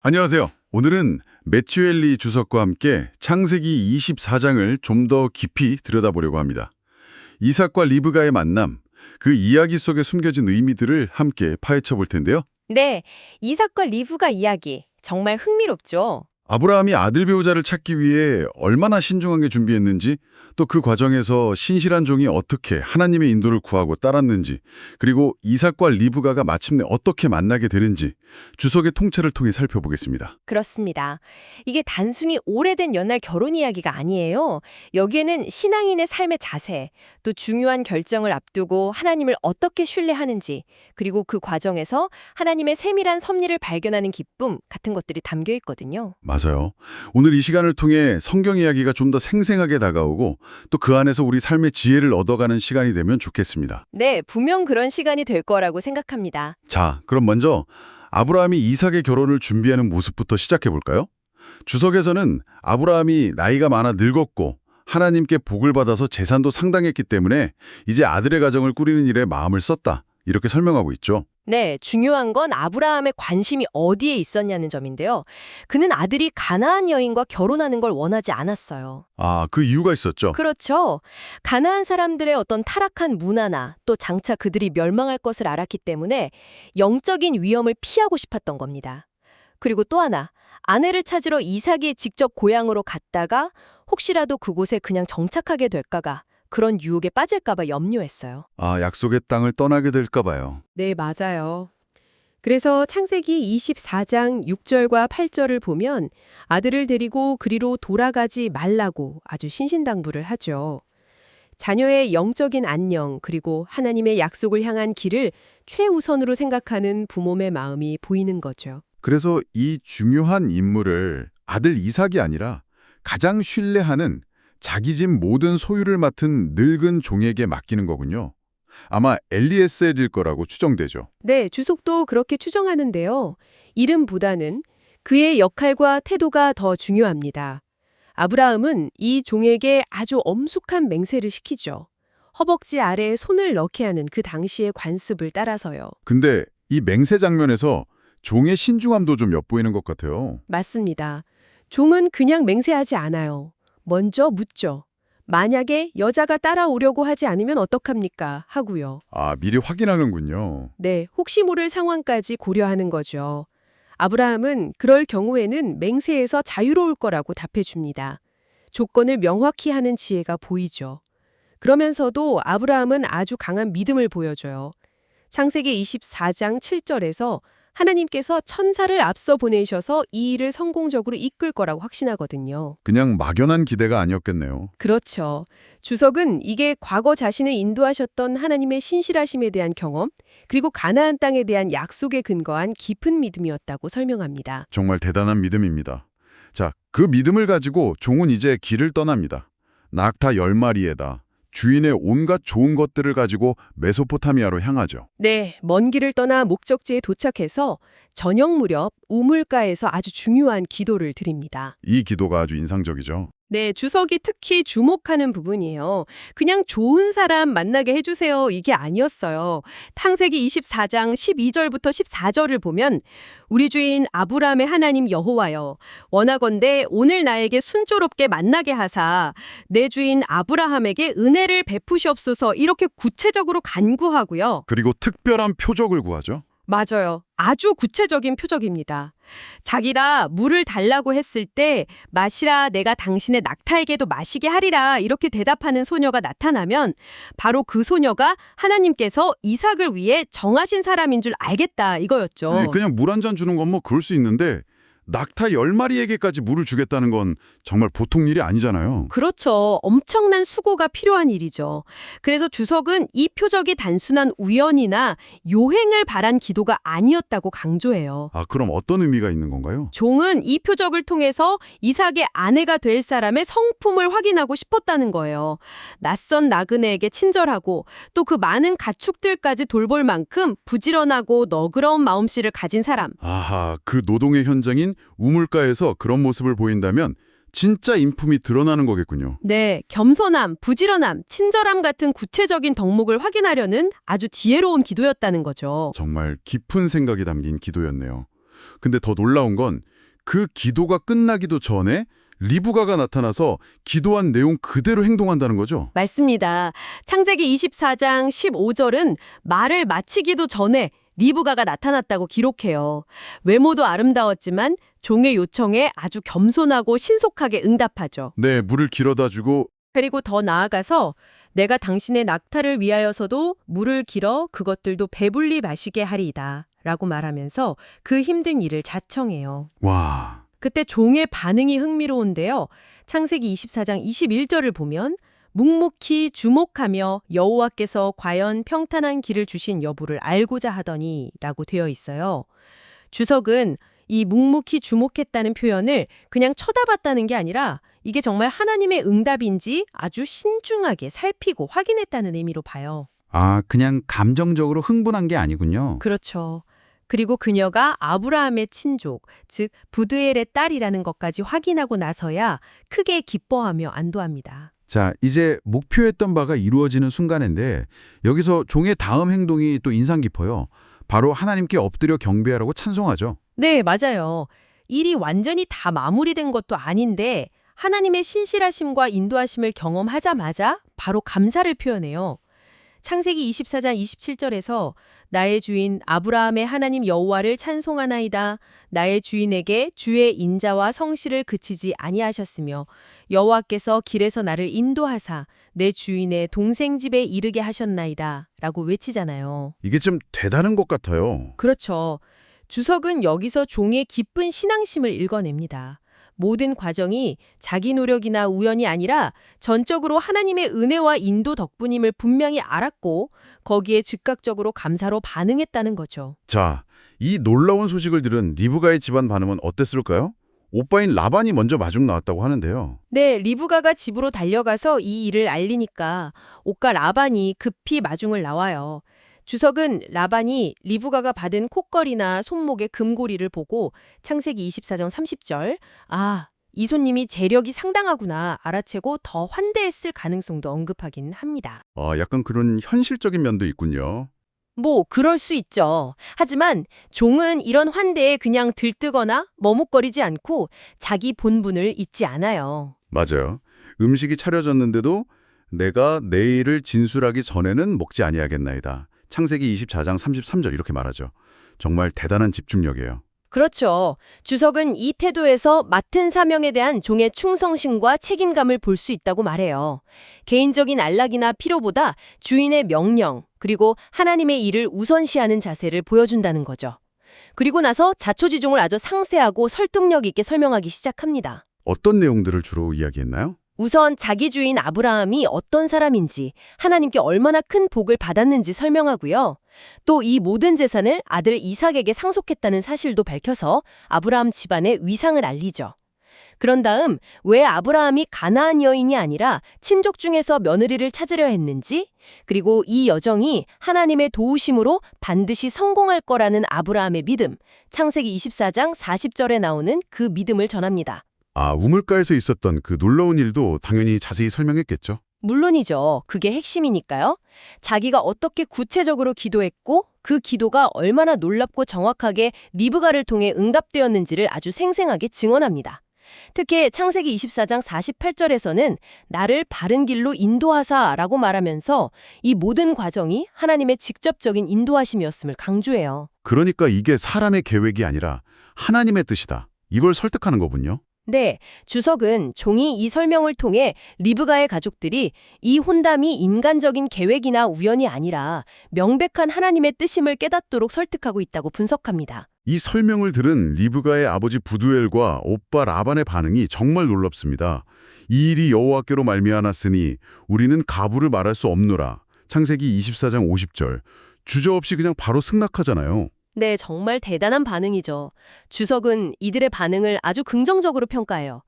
안녕하세요. 오늘은 매튜엘리 주석과 함께 창세기 24장을 좀 더 깊이 들여다보려고 합니다. 이삭과 리브가의 만남, 그 이야기 속에 숨겨진 의미들을 함께 파헤쳐 볼 텐데요. 네, 이삭과 리브가 이야기 정말 흥미롭죠. 아브라함이 아들 배우자를 찾기 위해 얼마나 신중하게 준비했는지, 또 그 과정에서 신실한 종이 어떻게 하나님의 인도를 구하고 따랐는지, 그리고 이삭과 리브가가 마침내 어떻게 만나게 되는지 주석의 통찰을 통해 살펴보겠습니다. 그렇습니다. 이게 단순히 오래된 옛날 결혼 이야기가 아니에요. 여기에는 신앙인의 삶의 자세, 또 중요한 결정을 앞두고 하나님을 어떻게 신뢰하는지, 그리고 그 과정에서 하나님의 세밀한 섭리를 발견하는 기쁨 같은 것들이 담겨 있거든요. 맞아요. 오늘 이 시간을 통해 성경 이야기가 좀 더 생생하게 다가오고 또 그 안에서 우리 삶의 지혜를 얻어가는 시간이 되면 좋겠습니다. 네, 분명 그런 시간이 될 거라고 생각합니다. 자, 그럼 먼저 아브라함이 이삭의 결혼을 준비하는 모습부터 시작해 볼까요? 주석에서는 아브라함이 나이가 많아 늙었고 하나님께 복을 받아서 재산도 상당했기 때문에 이제 아들의 가정을 꾸리는 일에 마음을 썼다. 이렇게 설명하고 있죠. 네, 중요한 건 아브라함의 관심이 어디에 있었냐는 점인데요. 그는 아들이 가나안 여인과 결혼하는 걸 원하지 않았어요. 아, 그 이유가 있었죠. 그렇죠. 가나안 사람들의 어떤 타락한 문화나 또 장차 그들이 멸망할 것을 알았기 때문에 영적인 위험을 피하고 싶었던 겁니다. 그리고 또 하나, 아내를 찾으러 이삭이 직접 고향으로 갔다가 혹시라도 그곳에 그냥 정착하게 될까가 그런 유혹에 빠질까봐 염려했어요. 아, 약속의 땅을 떠나게 될까 봐요. 네, 맞아요. 그래서 창세기 24장 6절과 8절을 보면 아들을 데리고 그리로 돌아가지 말라고 아주 신신당부를 하죠. 자녀의 영적인 안녕 그리고 하나님의 약속을 향한 길을 최우선으로 생각하는 부모의 마음이 보이는 거죠. 그래서 이 중요한 임무를 아들 이삭이 아니라 가장 신뢰하는 자기 집 모든 소유를 맡은 늙은 종에게 맡기는 거군요. 아마 엘리에셀일 거라고 추정되죠. 네, 주석도 그렇게 추정하는데요. 이름보다는 그의 역할과 태도가 더 중요합니다. 아브라함은 이 종에게 아주 엄숙한 맹세를 시키죠. 허벅지 아래에 손을 넣게 하는 그 당시의 관습을 따라서요. 근데 이 맹세 장면에서 종의 신중함도 좀 엿보이는 것 같아요. 맞습니다. 종은 그냥 맹세하지 않아요. 먼저 묻죠. 만약에 여자가 따라오려고 하지 않으면 어떡합니까? 하고요. 아, 미리 확인하는군요. 네, 혹시 모를 상황까지 고려하는 거죠. 아브라함은 그럴 경우에는 맹세에서 자유로울 거라고 답해줍니다. 조건을 명확히 하는 지혜가 보이죠. 그러면서도 아브라함은 아주 강한 믿음을 보여줘요. 창세기 24장 7절에서 하나님께서 천사를 앞서 보내셔서 이 일을 성공적으로 이끌 거라고 확신하거든요. 그냥 막연한 기대가 아니었겠네요. 그렇죠. 주석은 이게 과거 자신을 인도하셨던 하나님의 신실하심에 대한 경험, 그리고 가나안 땅에 대한 약속에 근거한 깊은 믿음이었다고 설명합니다. 정말 대단한 믿음입니다. 자, 그 믿음을 가지고 종은 이제 길을 떠납니다. 낙타 10마리에다 주인의 온갖 좋은 것들을 가지고 메소포타미아로 향하죠. 네, 먼 길을 떠나 목적지에 도착해서 저녁 무렵 우물가에서 아주 중요한 기도를 드립니다. 이 기도가 아주 인상적이죠. 네, 주석이 특히 주목하는 부분이에요. 그냥 좋은 사람 만나게 해주세요. 이게 아니었어요. 창세기 24장 12절부터 14절을 보면 우리 주인 아브라함의 하나님 여호와여 원하건대 오늘 나에게 순조롭게 만나게 하사 내 주인 아브라함에게 은혜를 베푸시옵소서 이렇게 구체적으로 간구하고요. 그리고 특별한 표적을 구하죠. 맞아요. 아주 구체적인 표적입니다. 자기라 물을 달라고 했을 때 마시라 내가 당신의 낙타에게도 마시게 하리라 이렇게 대답하는 소녀가 나타나면 바로 그 소녀가 하나님께서 이삭을 위해 정하신 사람인 줄 알겠다 이거였죠. 네, 그냥 물 한 잔 주는 건 뭐 그럴 수 있는데 낙타 10마리에게까지 물을 주겠다는 건 정말 보통 일이 아니잖아요. 그렇죠. 엄청난 수고가 필요한 일이죠. 그래서 주석은 이 표적이 단순한 우연이나 요행을 바란 기도가 아니었다고 강조해요. 아, 그럼 어떤 의미가 있는 건가요? 종은 이 표적을 통해서 이삭의 아내가 될 사람의 성품을 확인하고 싶었다는 거예요. 낯선 나그네에게 친절하고 또 그 많은 가축들까지 돌볼 만큼 부지런하고 너그러운 마음씨를 가진 사람. 아하, 그 노동의 현장인 우물가에서 그런 모습을 보인다면 진짜 인품이 드러나는 거겠군요. 네, 겸손함, 부지런함, 친절함 같은 구체적인 덕목을 확인하려는 아주 지혜로운 기도였다는 거죠. 정말 깊은 생각이 담긴 기도였네요. 근데 더 놀라운 건 그 기도가 끝나기도 전에 리브가가 나타나서 기도한 내용 그대로 행동한다는 거죠. 맞습니다. 창세기 24장 15절은 말을 마치기도 전에 리브가가 나타났다고 기록해요. 외모도 아름다웠지만 종의 요청에 아주 겸손하고 신속하게 응답하죠. 네, 물을 길어다 주고 그리고 더 나아가서 내가 당신의 낙타를 위하여서도 물을 길어 그것들도 배불리 마시게 하리이다 라고 말하면서 그 힘든 일을 자청해요. 와, 그때 종의 반응이 흥미로운데요. 창세기 24장 21절을 보면 묵묵히 주목하며 여호와께서 과연 평탄한 길을 주신 여부를 알고자 하더니 라고 되어 있어요. 주석은 이 묵묵히 주목했다는 표현을 그냥 쳐다봤다는 게 아니라 이게 정말 하나님의 응답인지 아주 신중하게 살피고 확인했다는 의미로 봐요. 아, 그냥 감정적으로 흥분한 게 아니군요. 그렇죠. 그리고 그녀가 아브라함의 친족, 즉 부드엘의 딸이라는 것까지 확인하고 나서야 크게 기뻐하며 안도합니다. 자, 이제 목표했던 바가 이루어지는 순간인데 여기서 종의 다음 행동이 또 인상 깊어요. 바로 하나님께 엎드려 경배하라고 찬송하죠. 네, 맞아요. 일이 완전히 다 마무리된 것도 아닌데 하나님의 신실하심과 인도하심을 경험하자마자 바로 감사를 표현해요. 창세기 24장 27절에서 나의 주인 아브라함의 하나님 여호와를 찬송하나이다. 나의 주인에게 주의 인자와 성실을 그치지 아니하셨으며 여호와께서 길에서 나를 인도하사 내 주인의 동생 집에 이르게 하셨나이다. 라고 외치잖아요. 이게 좀 대단한 것 같아요. 그렇죠. 주석은 여기서 종의 깊은 신앙심을 읽어냅니다. 모든 과정이 자기 노력이나 우연이 아니라 전적으로 하나님의 은혜와 인도 덕분임을 분명히 알았고 거기에 즉각적으로 감사로 반응했다는 거죠. 자, 이 놀라운 소식을 들은 리브가의 집안 반응은 어땠을까요? 오빠인 라반이 먼저 마중 나왔다고 하는데요. 네, 리브가가 집으로 달려가서 이 일을 알리니까 오가 라반이 급히 마중을 나와요. 주석은 라반이 리브가가 받은 콧걸이나 손목의 금고리를 보고 창세기 24장 30절 아, 이 손님이 재력이 상당하구나 알아채고 더 환대했을 가능성도 언급하긴 합니다. 약간 그런 현실적인 면도 있군요. 뭐 그럴 수 있죠. 하지만 종은 이런 환대에 그냥 들뜨거나 머뭇거리지 않고 자기 본분을 잊지 않아요. 맞아요. 음식이 차려졌는데도 내가 내 일을 진술하기 전에는 먹지 아니하겠나이다. 창세기 24장 33절 이렇게 말하죠. 정말 대단한 집중력이에요. 그렇죠. 주석은 이 태도에서 맡은 사명에 대한 종의 충성심과 책임감을 볼 수 있다고 말해요. 개인적인 안락이나 필요보다 주인의 명령, 그리고 하나님의 일을 우선시하는 자세를 보여준다는 거죠. 그리고 나서 자초지종을 아주 상세하고 설득력 있게 설명하기 시작합니다. 어떤 내용들을 주로 이야기했나요? 우선 자기 주인 아브라함이 어떤 사람인지, 하나님께 얼마나 큰 복을 받았는지 설명하고요. 또 이 모든 재산을 아들 이삭에게 상속했다는 사실도 밝혀서 아브라함 집안의 위상을 알리죠. 그런 다음 왜 아브라함이 가나안 여인이 아니라 친족 중에서 며느리를 찾으려 했는지, 그리고 이 여정이 하나님의 도우심으로 반드시 성공할 거라는 아브라함의 믿음, 창세기 24장 40절에 나오는 그 믿음을 전합니다. 우물가에서 있었던 그 놀라운 일도 당연히 자세히 설명했겠죠. 물론이죠. 그게 핵심이니까요. 자기가 어떻게 구체적으로 기도했고 그 기도가 얼마나 놀랍고 정확하게 리브가를 통해 응답되었는지를 아주 생생하게 증언합니다. 특히 창세기 24장 48절에서는 나를 바른 길로 인도하사라고 말하면서 이 모든 과정이 하나님의 직접적인 인도하심이었음을 강조해요. 그러니까 이게 사람의 계획이 아니라 하나님의 뜻이다. 이걸 설득하는 거군요. 네, 주석은 종이 이 설명을 통해 리브가의 가족들이 이 혼담이 인간적인 계획이나 우연이 아니라 명백한 하나님의 뜻임을 깨닫도록 설득하고 있다고 분석합니다. 이 설명을 들은 리브가의 아버지 부두엘과 오빠 라반의 반응이 정말 놀랍습니다. 이 일이 여호와께로 말미암았으니 우리는 가부를 말할 수 없노라. 창세기 24장 50절. 주저없이 그냥 바로 승낙하잖아요. 네, 정말 대단한 반응이죠. 주석은 이들의 반응을 아주 긍정적으로 평가해요.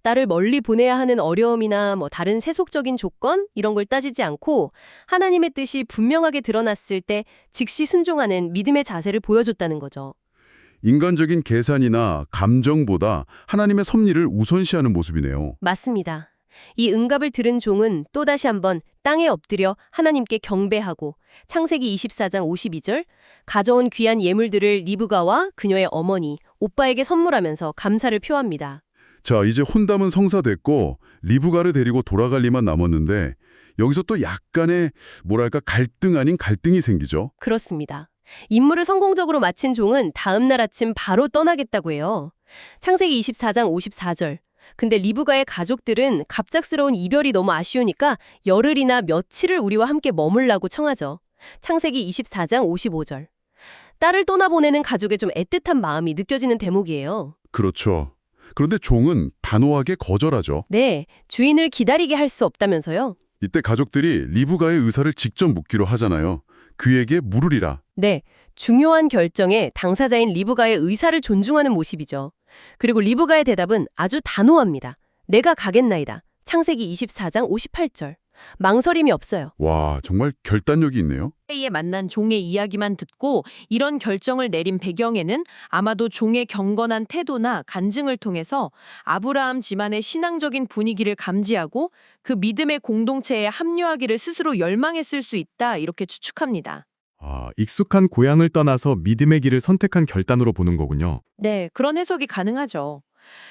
딸을 멀리 보내야 하는 어려움이나 다른 세속적인 조건 이런 걸 따지지 않고 하나님의 뜻이 분명하게 드러났을 때 즉시 순종하는 믿음의 자세를 보여줬다는 거죠. 인간적인 계산이나 감정보다 하나님의 섭리를 우선시하는 모습이네요. 맞습니다. 이 응답을 들은 종은 또다시 한번 땅에 엎드려 하나님께 경배하고 창세기 24장 52절 가져온 귀한 예물들을 리브가와 그녀의 어머니, 오빠에게 선물하면서 감사를 표합니다. 자, 이제 혼담은 성사됐고 리브가를 데리고 돌아갈 일만 남았는데 여기서 또 약간의 뭐랄까 갈등 아닌 갈등이 생기죠. 그렇습니다. 임무를 성공적으로 마친 종은 다음 날 아침 바로 떠나겠다고 해요. 창세기 24장 54절. 근데 리브가의 가족들은 갑작스러운 이별이 너무 아쉬우니까 열흘이나 며칠을 우리와 함께 머물라고 청하죠. 창세기 24장 55절. 딸을 떠나보내는 가족의 좀 애틋한 마음이 느껴지는 대목이에요. 그렇죠. 그런데 종은 단호하게 거절하죠. 네, 주인을 기다리게 할 수 없다면서요? 이때 가족들이 리브가의 의사를 직접 묻기로 하잖아요. 그에게 물으리라. 네, 중요한 결정에 당사자인 리브가의 의사를 존중하는 모습이죠. 그리고 리브가의 대답은 아주 단호합니다. 내가 가겠나이다. 창세기 24장 58절. 망설임이 없어요. 와, 정말 결단력이 있네요. 에 만난 종의 이야기만 듣고 이런 결정을 내린 배경에는 아마도 종의 경건한 태도나 간증을 통해서 아브라함 집안의 신앙적인 분위기를 감지하고 그 믿음의 공동체에 합류하기를 스스로 열망했을 수 있다 이렇게 추측합니다. 익숙한 고향을 떠나서 믿음의 길을 선택한 결단으로 보는 거군요. 네, 그런 해석이 가능하죠.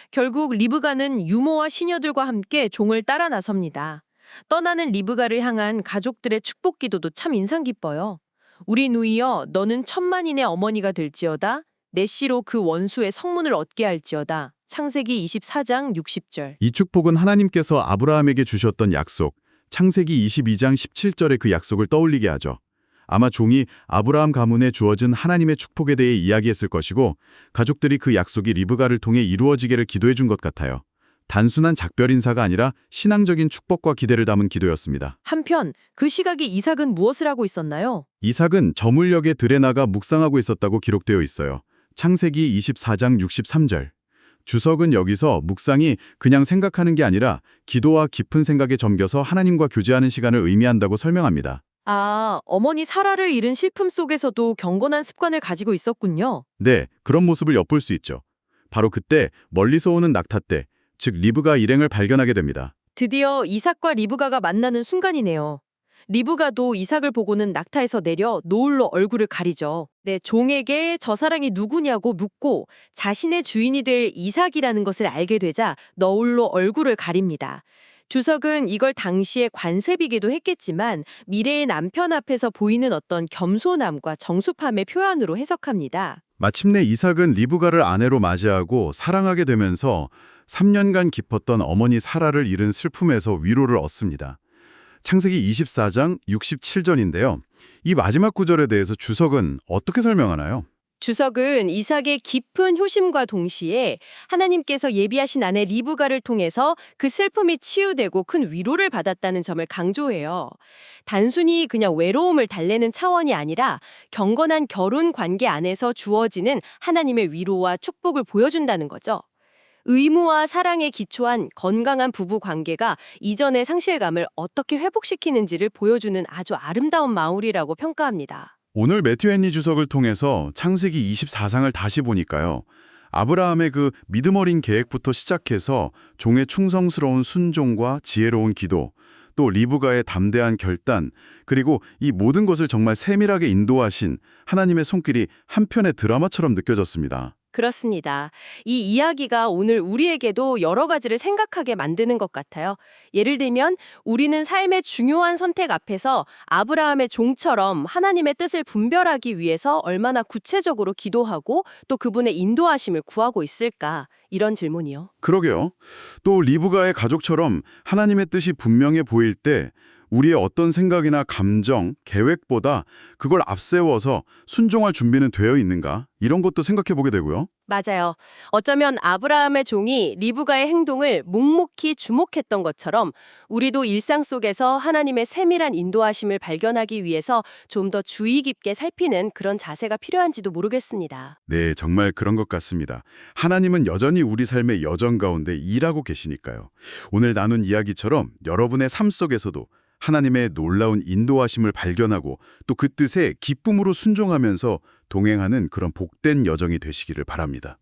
결국 리브가는 유모와 시녀들과 함께 종을 따라 나섭니다. 떠나는 리브가를 향한 가족들의 축복 기도도 참 인상 깊어요. 우리 누이여 너는 천만인의 어머니가 될지어다. 내 씨로 그 원수의 성문을 얻게 할지어다. 창세기 24장 60절. 이 축복은 하나님께서 아브라함에게 주셨던 약속, 창세기 22장 17절의 그 약속을 떠올리게 하죠. 아마 종이 아브라함 가문에 주어진 하나님의 축복에 대해 이야기했을 것이고 가족들이 그 약속이 리브가를 통해 이루어지기를 기도해 준 것 같아요. 단순한 작별 인사가 아니라 신앙적인 축복과 기대를 담은 기도였습니다. 한편 그 시각에 이삭은 무엇을 하고 있었나요? 이삭은 저물녘에 들에 나가 묵상하고 있었다고 기록되어 있어요. 창세기 24장 63절. 주석은 여기서 묵상이 그냥 생각하는 게 아니라 기도와 깊은 생각에 잠겨서 하나님과 교제하는 시간을 의미한다고 설명합니다. 어머니 사라를 잃은 슬픔 속에서도 경건한 습관을 가지고 있었군요. 네, 그런 모습을 엿볼 수 있죠. 바로 그때 멀리서 오는 낙타떼, 즉 리브가 일행을 발견하게 됩니다. 드디어 이삭과 리브가가 만나는 순간이네요. 리브가도 이삭을 보고는 낙타에서 내려 노을로 얼굴을 가리죠. 네, 종에게 저 사람이 누구냐고 묻고 자신의 주인이 될 이삭이라는 것을 알게 되자 너울로 얼굴을 가립니다. 주석은 이걸 당시의 관습이기도 했겠지만 미래의 남편 앞에서 보이는 어떤 겸손함과 정숙함의 표현으로 해석합니다. 마침내 이삭은 리브가를 아내로 맞이하고 사랑하게 되면서 3년간 깊었던 어머니 사라를 잃은 슬픔에서 위로를 얻습니다. 창세기 24장 67절인데요. 이 마지막 구절에 대해서 주석은 어떻게 설명하나요? 주석은 이삭의 깊은 효심과 동시에 하나님께서 예비하신 아내 리브가를 통해서 그 슬픔이 치유되고 큰 위로를 받았다는 점을 강조해요. 단순히 그냥 외로움을 달래는 차원이 아니라 경건한 결혼 관계 안에서 주어지는 하나님의 위로와 축복을 보여준다는 거죠. 의무와 사랑에 기초한 건강한 부부 관계가 이전의 상실감을 어떻게 회복시키는지를 보여주는 아주 아름다운 마무리라고 평가합니다. 오늘 매튜 헨리 주석을 통해서 창세기 24장을 다시 보니까요. 아브라함의 그 믿음 어린 계획부터 시작해서 종의 충성스러운 순종과 지혜로운 기도, 또 리브가의 담대한 결단, 그리고 이 모든 것을 정말 세밀하게 인도하신 하나님의 손길이 한편의 드라마처럼 느껴졌습니다. 그렇습니다. 이 이야기가 오늘 우리에게도 여러 가지를 생각하게 만드는 것 같아요. 예를 들면 우리는 삶의 중요한 선택 앞에서 아브라함의 종처럼 하나님의 뜻을 분별하기 위해서 얼마나 구체적으로 기도하고 또 그분의 인도하심을 구하고 있을까? 이런 질문이요. 그러게요. 또 리브가의 가족처럼 하나님의 뜻이 분명해 보일 때 우리의 어떤 생각이나 감정, 계획보다 그걸 앞세워서 순종할 준비는 되어 있는가? 이런 것도 생각해 보게 되고요. 맞아요. 어쩌면 아브라함의 종이 리브가의 행동을 묵묵히 주목했던 것처럼 우리도 일상 속에서 하나님의 세밀한 인도하심을 발견하기 위해서 좀 더 주의 깊게 살피는 그런 자세가 필요한지도 모르겠습니다. 네, 정말 그런 것 같습니다. 하나님은 여전히 우리 삶의 여정 가운데 일하고 계시니까요. 오늘 나눈 이야기처럼 여러분의 삶 속에서도 하나님의 놀라운 인도하심을 발견하고 또 그 뜻에 기쁨으로 순종하면서 동행하는 그런 복된 여정이 되시기를 바랍니다.